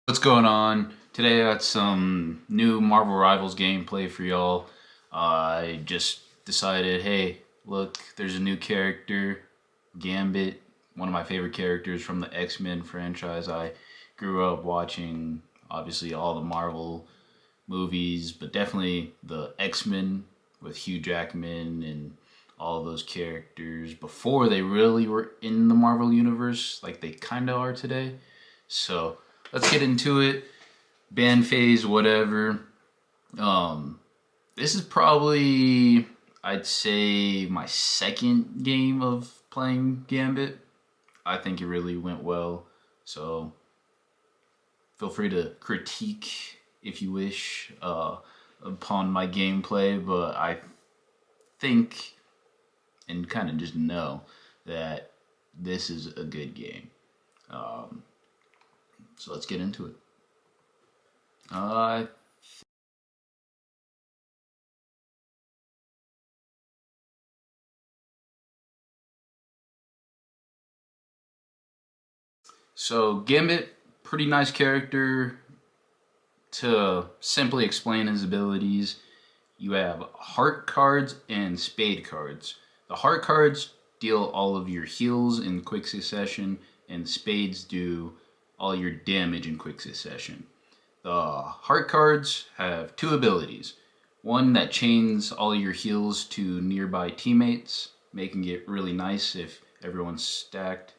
What's going on? Today I got some new Marvel Rivals gameplay for y'all. I just decided, hey, look, there's a new character, Gambit, one of my favorite characters from the X-Men franchise. I grew up watching, obviously, all the Marvel movies, but definitely the X-Men with Hugh Jackman and all those characters before they really were in the Marvel universe like they kind of are today. So let's get into it. Ban phase, whatever. This is probably, I'd say, my second game of playing Gambit. I think it really went well. So feel free to critique if you wish upon my gameplay, but I think and kind of just know that this is a good game. So let's get into it. So Gambit, pretty nice character. To simply explain his abilities, you have heart cards and spade cards. The heart cards deal all of your heals in quick succession, and spades do all your damage in quick succession. The heart cards have two abilities. One that chains all your heals to nearby teammates, making it really nice if everyone's stacked,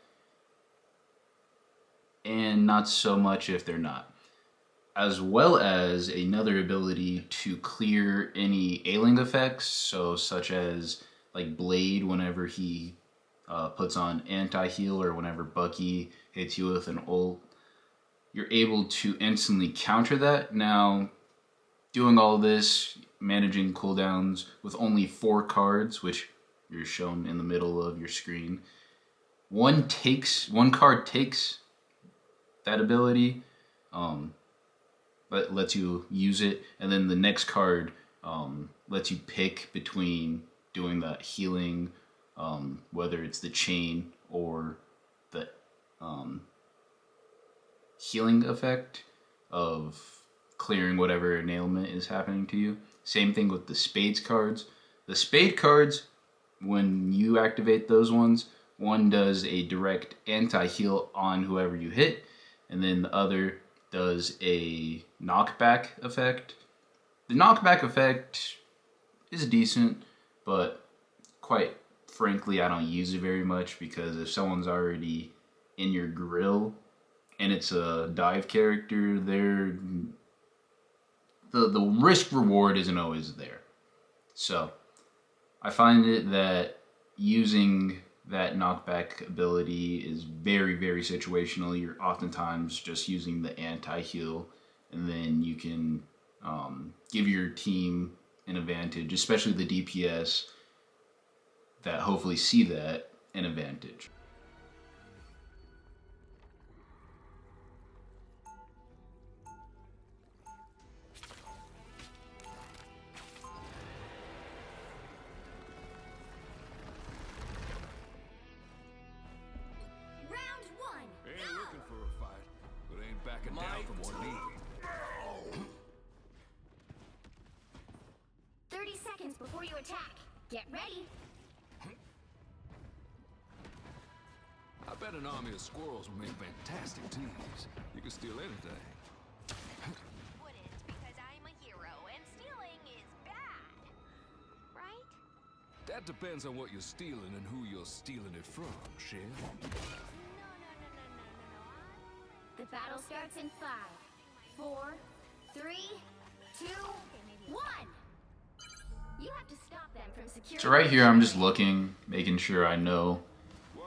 and not so much if they're not. As well as another ability to clear any ailing effects, so such as like Blade whenever he puts on anti-heal, or whenever Bucky hits you with an ult, you're able to instantly counter that. Now, doing all this, managing cooldowns with only 4 cards, which you're shown in the middle of your screen, one card takes that ability, but lets you use it, and then the next card lets you pick between doing that healing, whether it's the chain or the healing effect of clearing whatever ailment is happening to you. Same thing with the spades cards. The spade cards, when you activate those ones, one does a direct anti-heal on whoever you hit, and then the other does a knockback effect. The knockback effect is decent, but quite frankly, I don't use it very much, because if someone's already in your grill and it's a dive character, the risk reward isn't always there. So I find it that using that knockback ability is very, very situational. You're oftentimes just using the anti-heal, and then you can give your team an advantage, especially the DPS that hopefully see that, an advantage. Round one. Ain't looking for a fight, but ain't backing down from one either. 30 seconds before you attack. Get ready. I bet an army of squirrels would make fantastic teams. You can steal anything. Wouldn't, because I'm a hero and stealing is bad. Right? That depends on what you're stealing and who you're stealing it from, Chef. No. The battle starts in 5, 4, 3, 2, 1. You have to stop them from securing. So right here, I'm just looking, making sure I know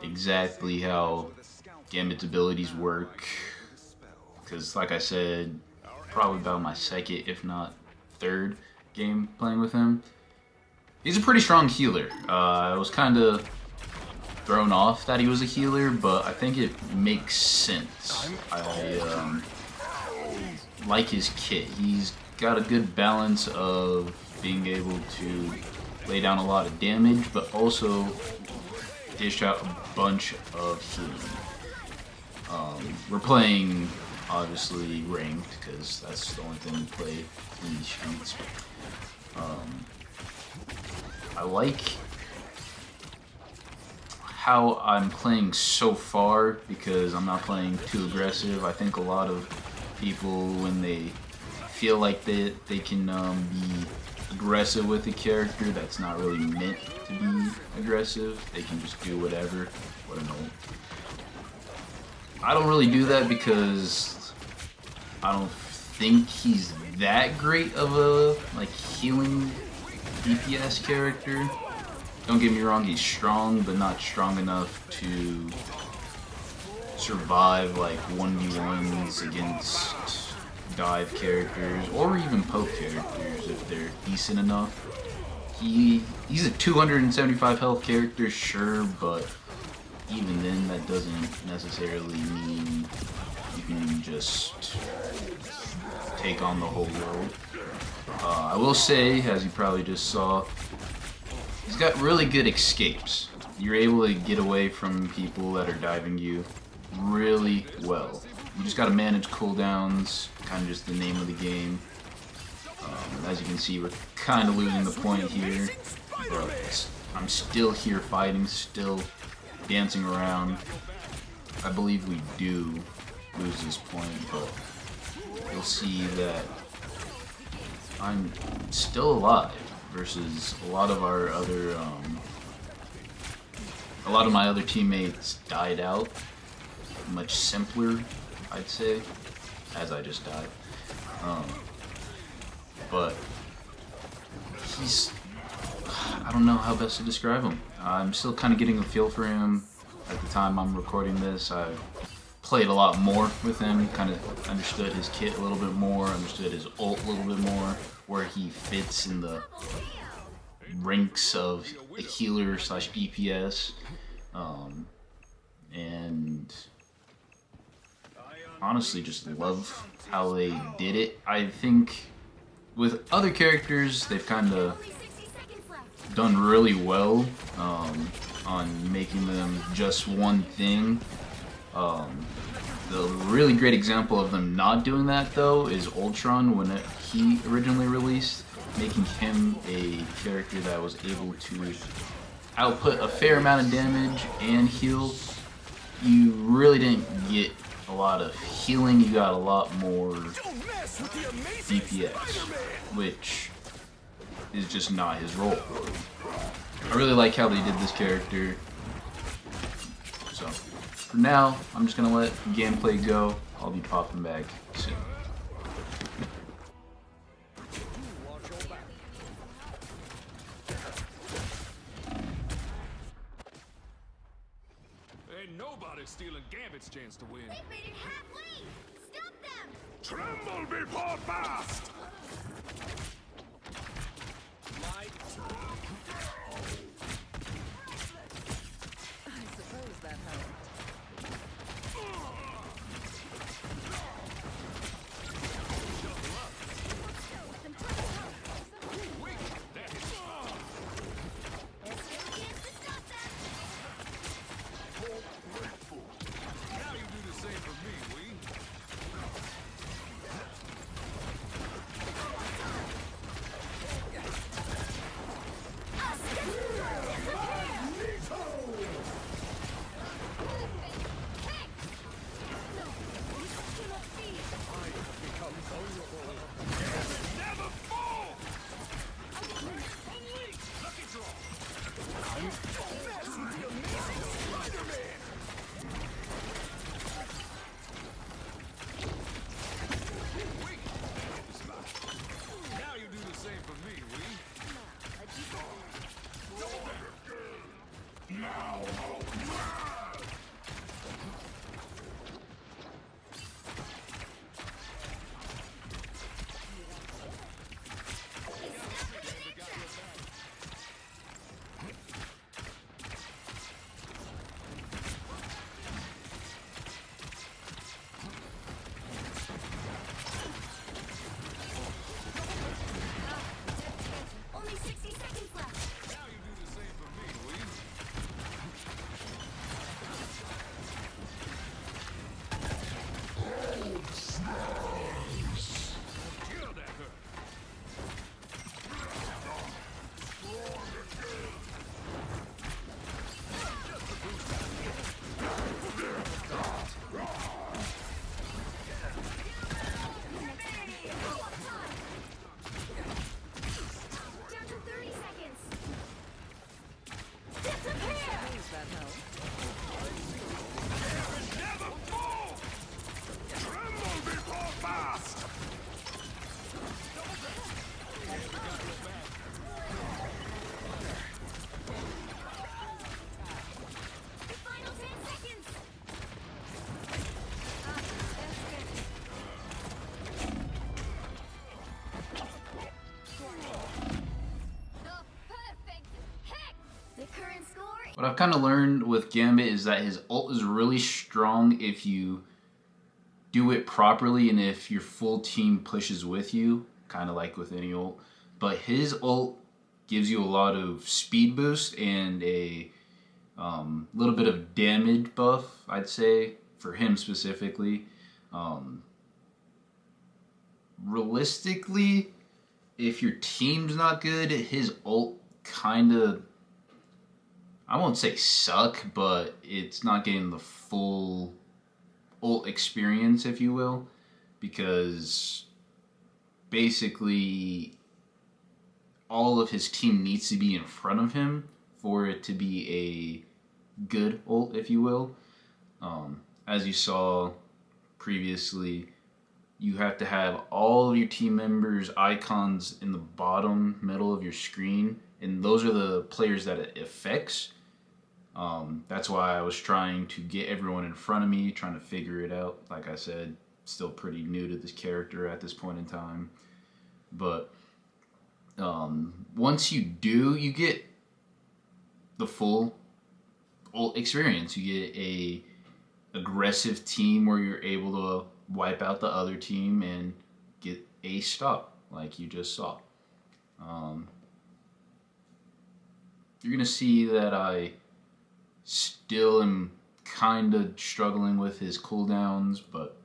exactly how Gambit's abilities work, because like I said, probably about my second, if not third game playing with him. He's a pretty strong healer. I was kind of thrown off that he was a healer, but I think it makes sense. I like his kit. He's got a good balance of being able to lay down a lot of damage, but also dish out a bunch of healing. We're playing obviously ranked, because that's the only thing we play in these streets. I like how I'm playing so far because I'm not playing too aggressive. I think a lot of people, when they feel like they can be aggressive with a character that's not really meant to be aggressive, they can just do whatever. What a note. I don't really do that because I don't think he's that great of a like healing DPS character. Don't get me wrong, he's strong, but not strong enough to survive like 1v1s against dive characters or even poke characters if they're decent enough. He's a 275 health character, sure, but even then that doesn't necessarily mean you can just take on the whole world. I will say, as you probably just saw, he's got really good escapes. You're able to get away from people that are diving you really well. You just gotta manage cooldowns, kind of just the name of the game. As you can see, we're kind of losing the point here, but I'm still here fighting, still dancing around. I believe we do lose this point, but you'll see that I'm still alive versus a lot of our other, a lot of my other teammates died out much simpler, I'd say, as I just died. But he's, I don't know how best to describe him. I'm still kind of getting a feel for him. At the time I'm recording this, I've played a lot more with him, kind of understood his kit a little bit more, understood his ult a little bit more, where he fits in the ranks of a healer slash DPS. And honestly just love how they did it. I think with other characters, they've kind of done really well on making them just one thing. The really great example of them not doing that, though, is Ultron when he originally released, making him a character that was able to output a fair amount of damage and heal. You really didn't get a lot of healing, you got a lot more DPS, which is just not his role. I really like how they did this character. So, for now, I'm just gonna let gameplay go. I'll be popping back soon. Ain't nobody stealing Gambit's chance to win. They've made it halfway! Stop them! Tremble before fast! I suppose that helped. There's still a chance to stop them! Now you do the same for me, Wee. Us! what I've kind of learned with Gambit is that his ult is really strong if you do it properly and if your full team pushes with you, kind of like with any ult. But his ult gives you a lot of speed boost and a little bit of damage buff, I'd say, for him specifically. Realistically, if your team's not good, his ult kind of, I won't say suck, but it's not getting the full ult experience, if you will, because basically all of his team needs to be in front of him for it to be a good ult, if you will. As you saw previously, you have to have all of your team members' icons in the bottom middle of your screen, and those are the players that it affects. That's why I was trying to get everyone in front of me, trying to figure it out. Like I said, still pretty new to this character at this point in time. But once you do, you get the full ult experience. You get a aggressive team where you're able to wipe out the other team and get a stop, like you just saw. You're gonna see that I still am kind of struggling with his cooldowns, but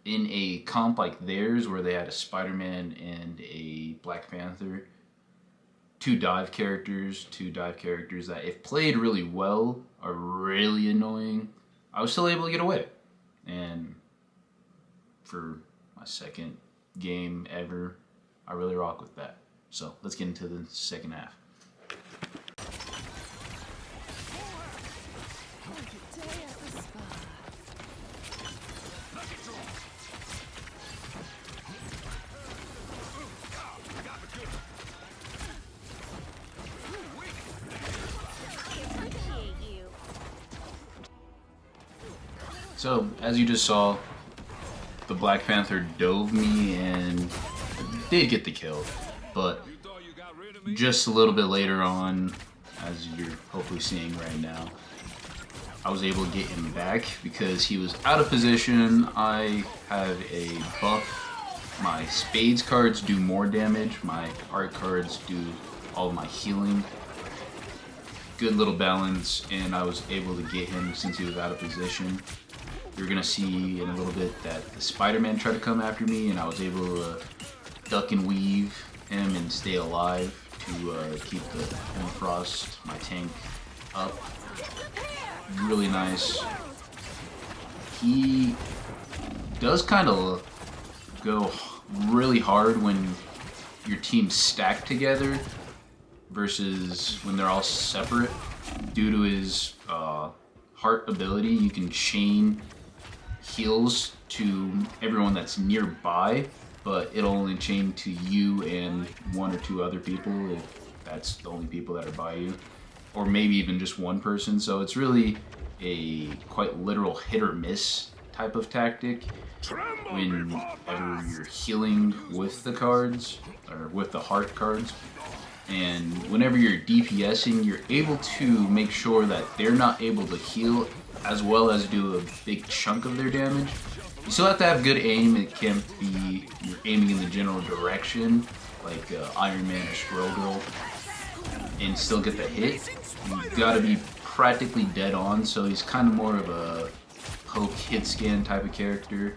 in a comp like theirs where they had a Spider-Man and a Black Panther, two dive characters that if played really well are really annoying, I was still able to get away. And for my second game ever, I really rock with that. So let's get into the second half. So, as you just saw, the Black Panther dove me and did get the kill, but just a little bit later on, as you're hopefully seeing right now, I was able to get him back because he was out of position. I have a buff. My Spades cards do more damage. My Art cards do all my healing. Good little balance, and I was able to get him since he was out of position. You're going to see in a little bit that the Spider-Man tried to come after me, and I was able to duck and weave him and stay alive to keep the Frost, my tank, up. Really nice. He does kind of go really hard when your team's stacked together versus when they're all separate. Due to his heart ability, you can chain heals to everyone that's nearby, but it'll only chain to you and one or two other people if that's the only people that are by you, or maybe even just one person. So it's really a quite literal hit or miss type of tactic whenever you're healing with the cards, or with the heart cards. And whenever you're DPSing, you're able to make sure that they're not able to heal as well as do a big chunk of their damage. You still have to have good aim. It can't be you're aiming in the general direction like Iron Man or Squirrel Girl and still get the hit. You gotta be practically dead on, so he's kind of more of a poke hit scan type of character,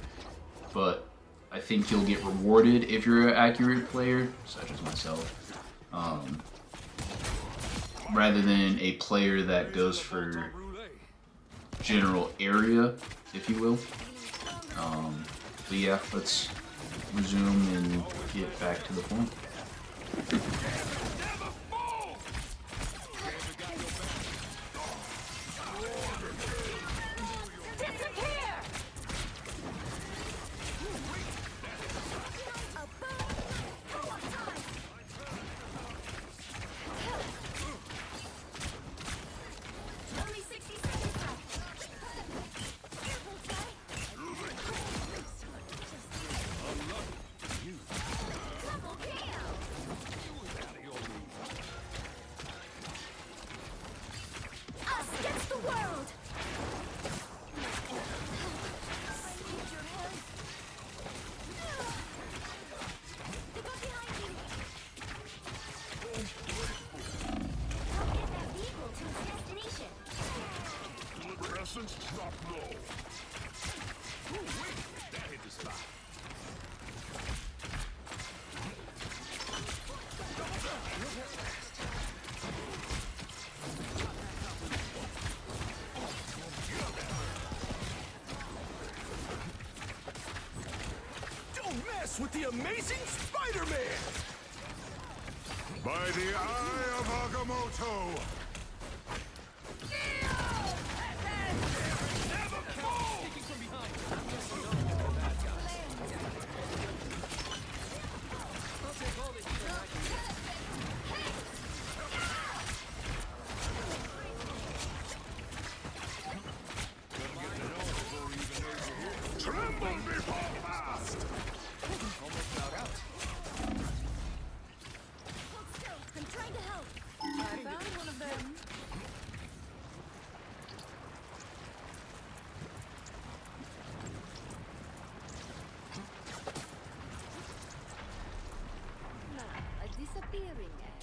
but I think you'll get rewarded if you're an accurate player, such as myself, rather than a player that goes for general area, if you will. But yeah, let's resume and get back to the point. Essence drop low. Ooh, wait, that hit the spot. Don't mess with the amazing Spider-Man! By the eye of Agamotto! Tremble before blast! Almost got out. Hold still. I'm trying to help. I found one of them. Now, a disappearing egg.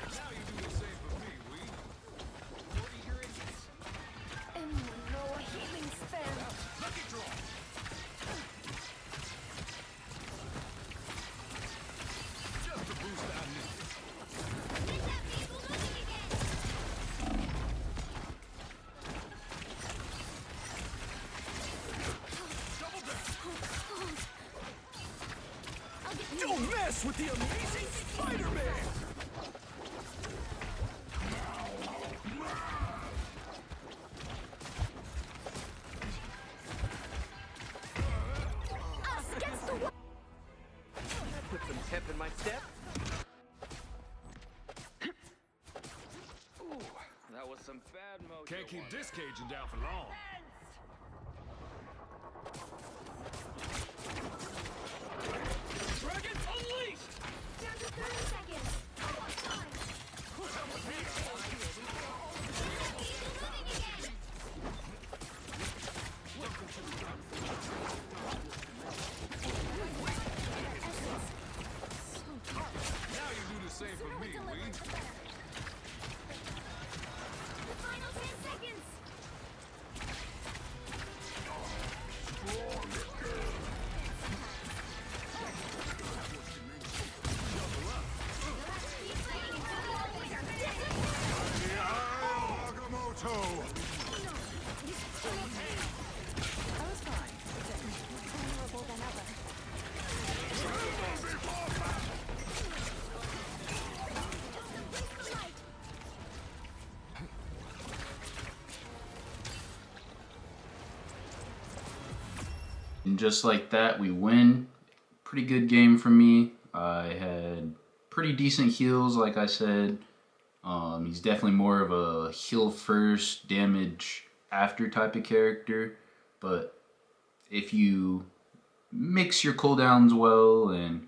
Now you do the same for me, Wee. What are your idiots? Anyone know a healing spell? Lucky draw! Just the boost I need. Get that people moving again! Double down! I'll get Don't mess with the amazing Spider-Man! us against the wall! Put some pep in my step. Ooh, that was some bad mojo. Can't keep this Cajun down for long. Dragons unleashed! Down to 30 seconds! Almost time! People moving again! Now you do the same for me, Wee. Final 10 seconds! The eye of Agamotto! I was fine. Vulnerable than ever. And just like that, we win. Pretty good game for me. I had pretty decent heals, like I said. He's definitely more of a heal first, damage after type of character. But if you mix your cooldowns well and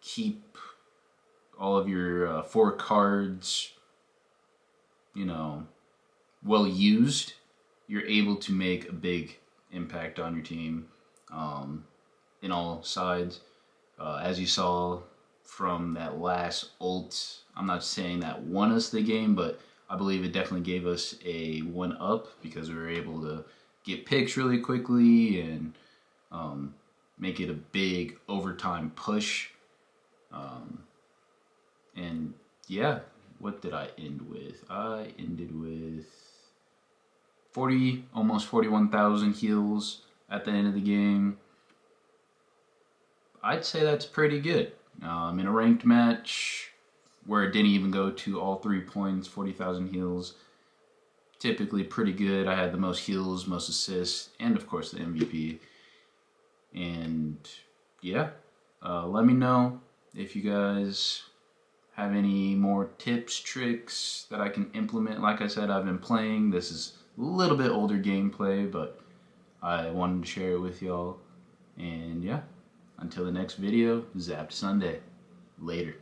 keep all of your 4 cards, well used, you're able to make a big impact on your team in all sides. As you saw from that last ult, I'm not saying that won us the game, but I believe it definitely gave us a 1-up because we were able to get picks really quickly and make it a big overtime push. And yeah, what did I end with? I ended with 40, almost 41,000 heals at the end of the game. I'd say that's pretty good. In a ranked match where it didn't even go to all 3 points, 40,000 heals, typically pretty good. I had the most heals, most assists, and of course the MVP. And yeah, let me know if you guys have any more tips, tricks that I can implement. Like I said, I've been playing. This is a little bit older gameplay, but I wanted to share it with y'all. And yeah, until the next video, Zapped Sunday. Later.